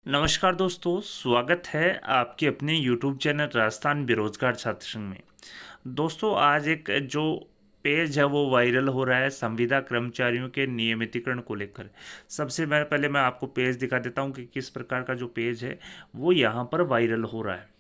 नमस्कार दोस्तों, स्वागत है आपके अपने यूट्यूब चैनल राजस्थान बेरोजगार छात्र संघ में। दोस्तों, आज एक जो पेज है वो वायरल हो रहा है संविदा कर्मचारियों के नियमितीकरण को लेकर। सबसे पहले मैं आपको पेज दिखा देता हूँ कि किस प्रकार का जो पेज है वो यहाँ पर वायरल हो रहा है।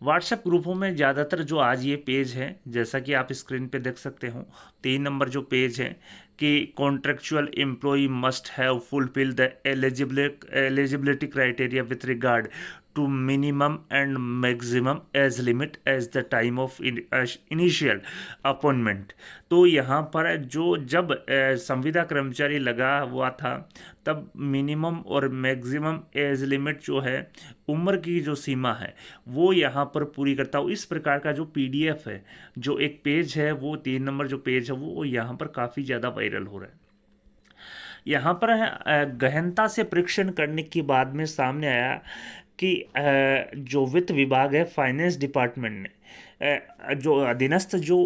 व्हाट्सएप ग्रुपों में ज़्यादातर जो आज ये पेज है, जैसा कि आप स्क्रीन पे देख सकते हो, 3 नंबर जो पेज है कि contractual employee must have fulfil the eligibility criteria with regard to minimum and maximum age limit as the time of initial appointment. तो यहाँ पर जो जब संविदा कर्मचारी लगा हुआ था तब मिनिमम और मैक्सिमम एज लिमिट जो है, उम्र की जो सीमा है वो यहाँ पर पूरी करता हूँ। इस प्रकार का जो पीडीएफ है, जो एक पेज है, वो 3 नंबर जो पेज है वो यहाँ पर काफ़ी ज़्यादा वायरल हो रहा है। यहाँ पर गहनता से परीक्षण करने के बाद में सामने आया कि जो वित्त विभाग है, फाइनेंस डिपार्टमेंट ने जो अधीनस्थ जो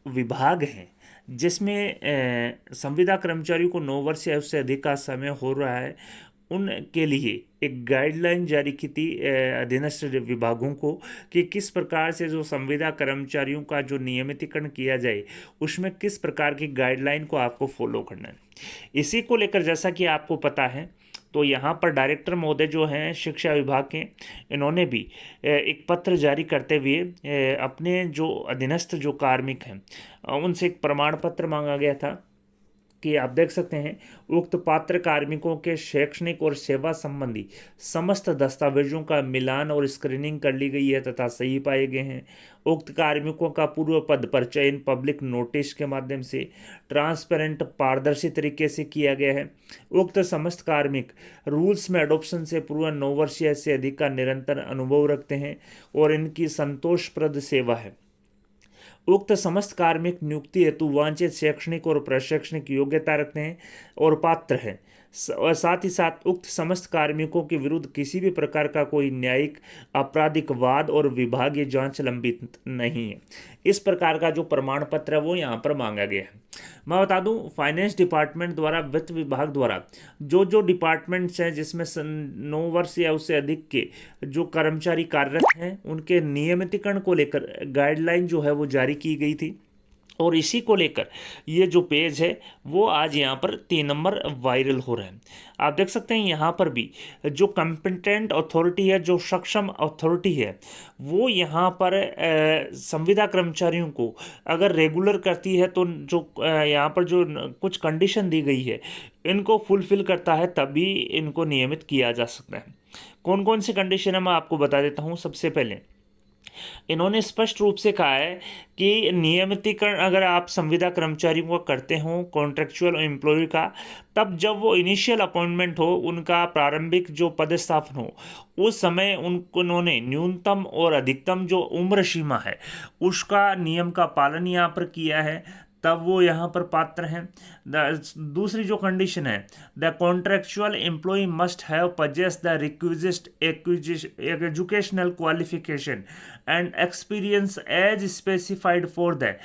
विभाग हैं जिसमें संविदा कर्मचारियों को 9 वर्ष या उससे अधिक का समय हो रहा है, उनके लिए एक गाइडलाइन जारी की थी अधीनस्थ विभागों को कि किस प्रकार से जो संविदा कर्मचारियों का जो नियमितीकरण किया जाए उसमें किस प्रकार की गाइडलाइन को आपको फॉलो करना है। इसी को लेकर जैसा कि आपको पता है, तो यहाँ पर डायरेक्टर महोदय जो हैं शिक्षा विभाग के, इन्होंने भी एक पत्र जारी करते हुए अपने जो अधीनस्थ जो कार्मिक हैं उनसे एक प्रमाण पत्र मांगा गया था कि आप देख सकते हैं, उक्त पात्र कार्मिकों के शैक्षणिक और सेवा संबंधी समस्त दस्तावेजों का मिलान और स्क्रीनिंग कर ली गई है तथा सही पाए गए हैं। उक्त कार्मिकों का पूर्व पद पर चयन पब्लिक नोटिस के माध्यम से ट्रांसपेरेंट पारदर्शी तरीके से किया गया है। उक्त समस्त कार्मिक रूल्स में एडॉप्शन से पूर्व 9 वर्ष से अधिक का निरंतर अनुभव रखते हैं और इनकी संतोषप्रद सेवा है। उक्त समस्त कार्मिक नियुक्ति हेतु वांछित शैक्षणिक और प्रशैक्षणिक योग्यता रखते हैं और पात्र हैं। और साथ ही साथ उक्त समस्त कार्मिकों के विरुद्ध किसी भी प्रकार का कोई न्यायिक आपराधिक वाद और विभागीय जांच लंबित नहीं है। इस प्रकार का जो प्रमाण पत्र है वो यहाँ पर मांगा गया है। मैं बता दूं, फाइनेंस डिपार्टमेंट द्वारा, वित्त विभाग द्वारा जो डिपार्टमेंट्स हैं जिसमें 9 वर्ष या उससे अधिक के जो कर्मचारी कार्यरत हैं उनके नियमितीकरण को लेकर गाइडलाइन जो है वो जारी की गई थी। और इसी को लेकर ये जो पेज है वो आज यहाँ पर 3 नंबर वायरल हो रहा है। आप देख सकते हैं यहाँ पर भी जो कंपिटेंट अथॉरिटी है, जो सक्षम अथॉरिटी है, वो यहाँ पर संविदा कर्मचारियों को अगर रेगुलर करती है तो जो यहाँ पर जो कुछ कंडीशन दी गई है इनको फुलफिल करता है तभी इनको नियमित किया जा सकता है। कौन कौन सी कंडीशन है मैं आपको बता देता हूँ। सबसे पहले इन्होंने स्पष्ट रूप से कहा है कि नियमितीकरण अगर आप संविदा कर्मचारियों को करते हो कॉन्ट्रेक्चुअल एम्प्लॉय का, तब जब वो इनिशियल अपॉइंटमेंट हो, उनका प्रारंभिक जो पदस्थापन हो, उस समय उन्होंने न्यूनतम और अधिकतम जो उम्र सीमा है उसका नियम का पालन यहाँ पर किया है, तब वो यहाँ पर पात्र हैं। दूसरी जो कंडीशन है, the contractual employee must have possess the requisite educational qualification and experience as specified for the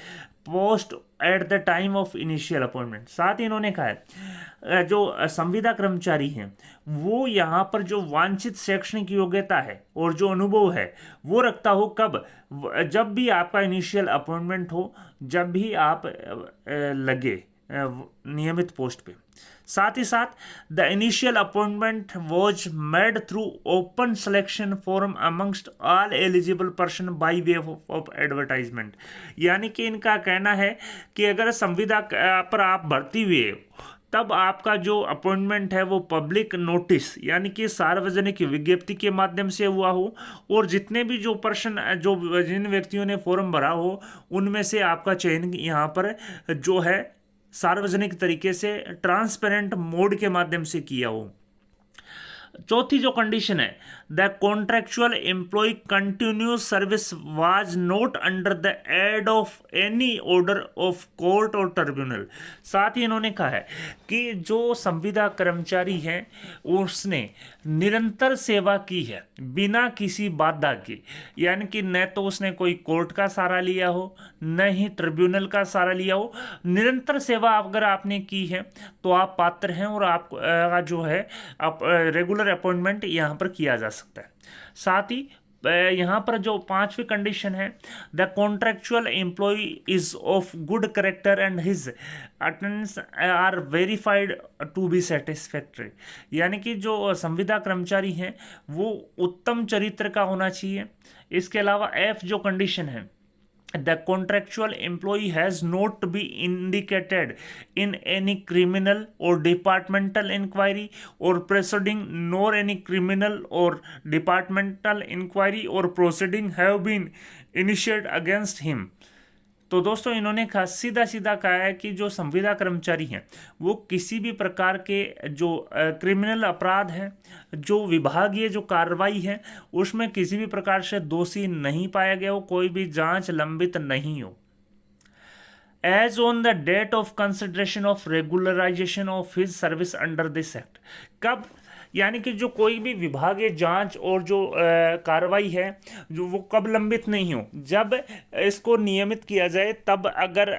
post at the time of initial appointment. साथ ही इन्होंने कहा है जो संविदा कर्मचारी हैं वो यहाँ पर जो वांछित शैक्षणिक योग्यता है और जो अनुभव है वो रखता हो, कब? जब भी आपका इनिशियल अपॉइंटमेंट हो, जब भी आप लगे नियमित पोस्ट पे। साथ ही साथ the initial appointment was made through open selection form amongst all eligible person by way of advertisement. यानी कि इनका कहना है कि अगर संविदा पर आप भर्ती हुए तब आपका जो अपॉइंटमेंट है वो पब्लिक नोटिस यानी कि सार्वजनिक विज्ञप्ति के माध्यम से हुआ हो, और जितने भी जो पर्सन जो जिन व्यक्तियों ने फॉर्म भरा हो उनमें से आपका चयन यहाँ पर जो है सार्वजनिक तरीके से ट्रांसपेरेंट मोड के माध्यम से किया हो। चौथी जो कंडीशन है, the contractual employee continuous service was not under the aid of any order of court और ट्रिब्यूनल। साथ ही इन्होंने कहा है कि जो संविदा कर्मचारी हैं उसने निरंतर सेवा की है बिना किसी बाधा के, यानी कि न तो उसने कोई कोर्ट का सहारा लिया हो न ही ट्रिब्यूनल का सहारा लिया हो। निरंतर सेवा अगर आपने की है तो आप पात्र हैं और आप जो है आप रेगुलर रेगुलर अपॉइंटमेंट यहाँ पर किया जा सकता है। साथ ही यहाँ पर जो 5वीं कंडीशन है, the contractual employee is of good character and his attendance are verified to be satisfactory. यानी कि जो संविदा कर्मचारी हैं वो उत्तम चरित्र का होना चाहिए। इसके अलावा F जो कंडीशन है, the contractual employee has not be indicated in any criminal or departmental inquiry or proceeding, nor any criminal or departmental inquiry or proceeding have been initiated against him। तो दोस्तों इन्होंने सीधा सीधा कहा है कि जो संविदा कर्मचारी हैं वो किसी भी प्रकार के जो क्रिमिनल अपराध हैं, जो विभागीय जो कार्रवाई है उसमें किसी भी प्रकार से दोषी नहीं पाया गया हो, कोई भी जांच लंबित नहीं हो। As on the date of consideration of regularisation of his service under this act. कब? यानी कि जो कोई भी विभागीय जांच और जो कार्रवाई है जो वो कब लंबित नहीं हो, जब इसको नियमित किया जाए तब। अगर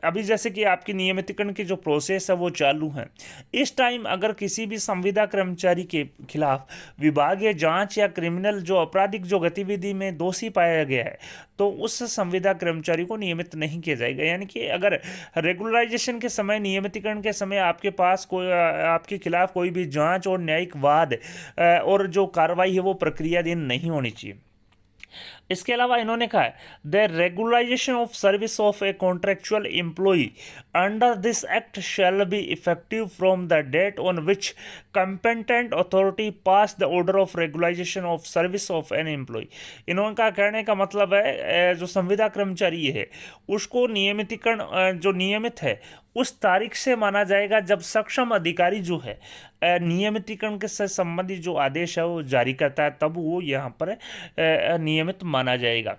अभी जैसे कि आपकी नियमितीकरण की जो प्रोसेस है वो चालू है, इस टाइम अगर किसी भी संविदा कर्मचारी के खिलाफ विभागीय जांच या क्रिमिनल जो आपराधिक जो गतिविधि में दोषी पाया गया है तो उस संविदा कर्मचारी को नियमित नहीं किया जाएगा। यानी कि अगर रेगुलराइजेशन के समय, नियमितीकरण के समय आपके पास कोई आपके खिलाफ कोई भी जांच और न्यायिक वाद और जो कार्रवाई है वो प्रक्रियाधीन नहीं होनी चाहिए। इसके अलावा इन्होंने कहा है the regularisation of service of a contractual employee under this act shall be effective from the date on which competent authority pass the order of regularisation of service of an employee. इनका कहने का मतलब है जो संविदा कर्मचारी है उसको नियमितीकरण जो नियमित है उस तारीख से माना जाएगा जब सक्षम अधिकारी जो है नियमितीकरण के से संबंधित जो आदेश है वो जारी करता है, तब वो यहाँ पर नियमित माना जाएगा।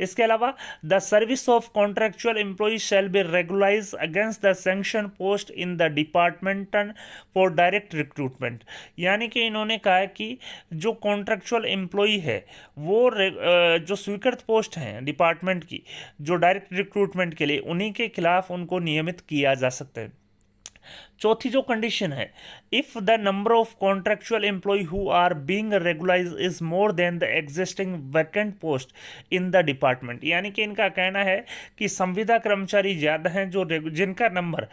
इसके अलावा the service of contractual employee shall be regularise against the sanction post in the department for direct recruitment. यानी कि इन्होंने कहा है कि जो कॉन्ट्रेक्चुअल एम्प्लॉय है वो जो स्वीकृत पोस्ट हैं डिपार्टमेंट की जो डायरेक्ट रिक्रूटमेंट के लिए, उन्हीं के खिलाफ उनको नियमित किया जा सकता है। चौथी जो कंडीशन है, if the number of contractual employee who are being regularise is more than the existing vacant post in the department. यानी कि इनका कहना है कि संविदा कर्मचारी ज़्यादा हैं जो जिनका नंबर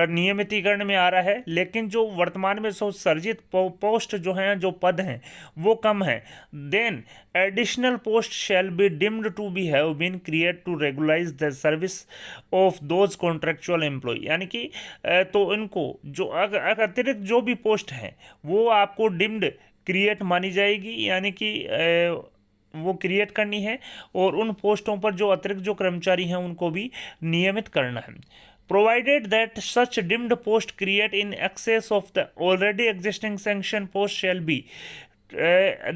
नियमितीकरण में आ रहा है, लेकिन जो वर्तमान में सर्जित पोस्ट जो हैं, जो पद हैं वो कम हैं, then additional post shall be deemed to be have been create to regularise the service of those contractual employee. यानी कि तो इनको जो अतिरिक्त जो भी पोस्ट हैं वो आपको डिम्ड क्रिएट मानी जाएगी, यानी कि वो क्रिएट करनी है और उन पोस्टों पर जो अतिरिक्त जो कर्मचारी हैं उनको भी नियमित करना है। Provided that such dimmed post create in excess of the already existing sanction post shall be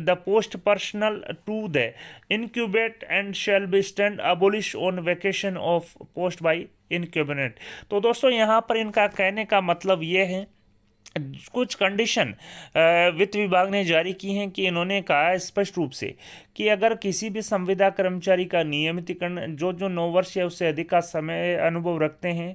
the post personal to the incubate and shall be stand abolish on vacation of post by incubate। तो दोस्तों यहाँ पर इनका कहने का मतलब ये है, कुछ कंडीशन वित्त विभाग ने जारी की हैं कि इन्होंने कहा स्पष्ट रूप से कि अगर किसी भी संविदा कर्मचारी का नियमितीकरण जो 9 वर्ष या उससे अधिक का समय अनुभव रखते हैं,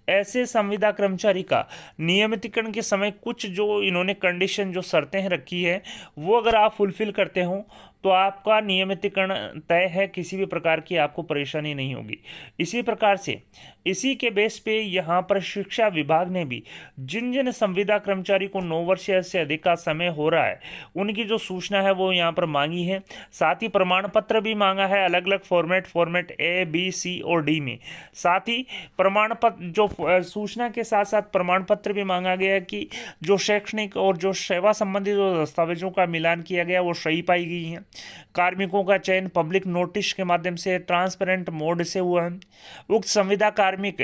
ऐसे संविदा कर्मचारी का नियमितीकरण के समय कुछ जो इन्होंने कंडीशन जो शर्तें रखी है वो अगर आप फुलफिल करते हो तो आपका नियमितीकरण तय है, किसी भी प्रकार की आपको परेशानी नहीं होगी। इसी प्रकार से इसी के बेस पे यहाँ पर शिक्षा विभाग ने भी जिन जिन संविदा कर्मचारी को 9 वर्ष से अधिक का समय हो रहा है उनकी जो सूचना है वो यहाँ पर मांगी है। साथ ही प्रमाण पत्र भी मांगा है अलग अलग फॉर्मेट A, B, C और D में। साथ ही प्रमाण पत्र जो सूचना के साथ साथ प्रमाण पत्र भी मांगा गया है कि जो शैक्षणिक और जो सेवा संबंधी जो दस्तावेजों का मिलान किया गया वो सही पाई गई है। कार्मिकों का चयन पब्लिक नोटिस के माध्यम से ट्रांसपेरेंट मोड से हुआ है। उक्त संविदा कार्मिक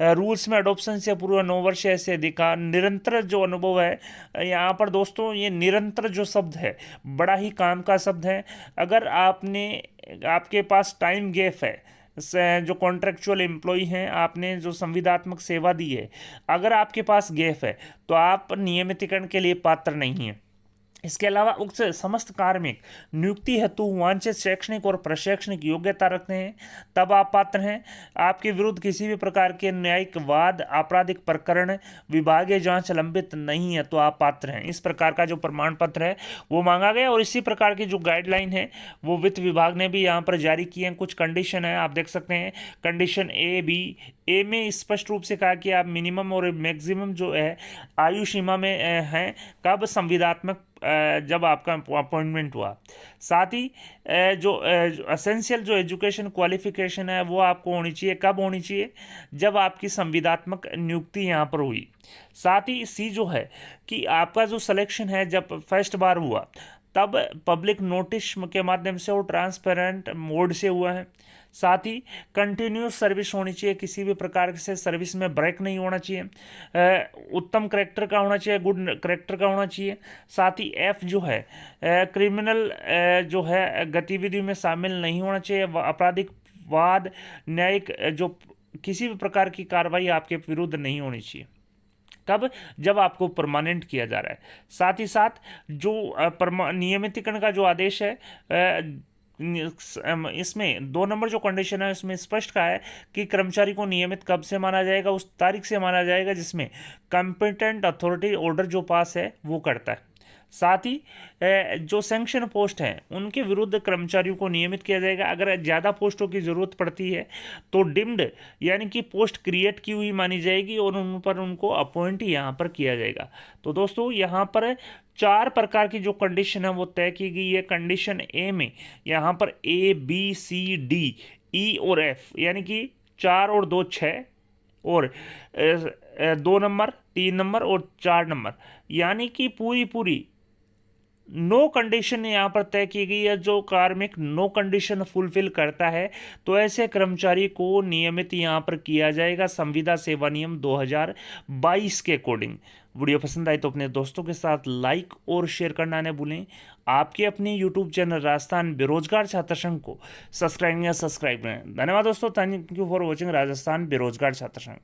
रूल्स में अडोप्शन से पूर्व 9 वर्ष से अधिक का निरंतर जो अनुभव है। यहाँ पर दोस्तों ये निरंतर जो शब्द है बड़ा ही काम का शब्द है। अगर आपके पास टाइम गैप है, जो कॉन्ट्रेक्चुअल एम्प्लॉय हैं, आपने जो संविदात्मक सेवा दी है, अगर आपके पास गैप है तो आप नियमितीकरण के लिए पात्र नहीं हैं। इसके अलावा उक्त समस्त कार्मिक नियुक्ति हेतु वांछित शैक्षणिक और प्रशैक्षणिक योग्यता रखते हैं, तब आप पात्र हैं। आपके विरुद्ध किसी भी प्रकार के न्यायिक वाद, आपराधिक प्रकरण, विभागीय जांच लंबित नहीं है तो आप पात्र हैं। इस प्रकार का जो प्रमाण पत्र है वो मांगा गया। और इसी प्रकार की जो गाइडलाइन है वो वित्त विभाग ने भी यहाँ पर जारी किए हैं। कुछ कंडीशन है, आप देख सकते हैं। कंडीशन ए, बी, ए में स्पष्ट रूप से कहा कि आप मिनिमम और मैक्सिमम जो है आयु सीमा में हैं कब संविदात्मक जब आपका अपॉइंटमेंट हुआ। साथ ही जो असेंशियल जो एजुकेशन क्वालिफिकेशन है वो आपको होनी चाहिए। कब होनी चाहिए? जब आपकी संविदात्मक नियुक्ति यहाँ पर हुई। साथ ही सी जो है कि आपका जो सिलेक्शन है जब फर्स्ट बार हुआ तब पब्लिक नोटिस के माध्यम से और ट्रांसपेरेंट मोड से हुआ है। साथ ही कंटिन्यूस सर्विस होनी चाहिए, किसी भी प्रकार से सर्विस में ब्रेक नहीं होना चाहिए। उत्तम करेक्टर का होना चाहिए, गुड करेक्टर का होना चाहिए। साथ ही एफ जो है क्रिमिनल जो है गतिविधि में शामिल नहीं होना चाहिए। आपराधिक वाद, न्यायिक जो किसी भी प्रकार की कार्रवाई आपके विरुद्ध नहीं होनी चाहिए। कब? जब आपको परमानेंट किया जा रहा है। साथ ही साथ जो नियमितीकरण का जो आदेश है इसमें 2 नंबर जो कंडीशन है उसमें स्पष्ट कहा है कि कर्मचारी को नियमित कब से माना जाएगा? उस तारीख से माना जाएगा जिसमें कंपिटेंट अथॉरिटी ऑर्डर जो पास है वो करता है। साथ ही जो सैंक्शन पोस्ट हैं उनके विरुद्ध कर्मचारियों को नियमित किया जाएगा। अगर ज़्यादा पोस्टों की ज़रूरत पड़ती है तो डिम्ड यानी कि पोस्ट क्रिएट की हुई मानी जाएगी और उन पर उनको अपॉइंट यहाँ पर किया जाएगा। तो दोस्तों यहाँ पर 4 प्रकार की जो कंडीशन है वो तय की गई है। कंडीशन ए में यहाँ पर A, B, C, D, E और F यानी कि 4 और 2 6 और 2 नंबर, 3 नंबर और 4 नंबर यानी कि पूरी नो कंडीशन यहाँ पर तय की गई है। जो कार्मिक नो कंडीशन फुलफिल करता है तो ऐसे कर्मचारी को नियमित यहाँ पर किया जाएगा संविदा सेवा नियम 2022 के अकॉर्डिंग। वीडियो पसंद आई तो अपने दोस्तों के साथ लाइक और शेयर करना न भूलें। आपके अपने यूट्यूब चैनल राजस्थान बेरोजगार छात्र संघ को सब्सक्राइब करें। धन्यवाद दोस्तों। Thank you for watching Rajasthan बेरोजगार छात्र संघ।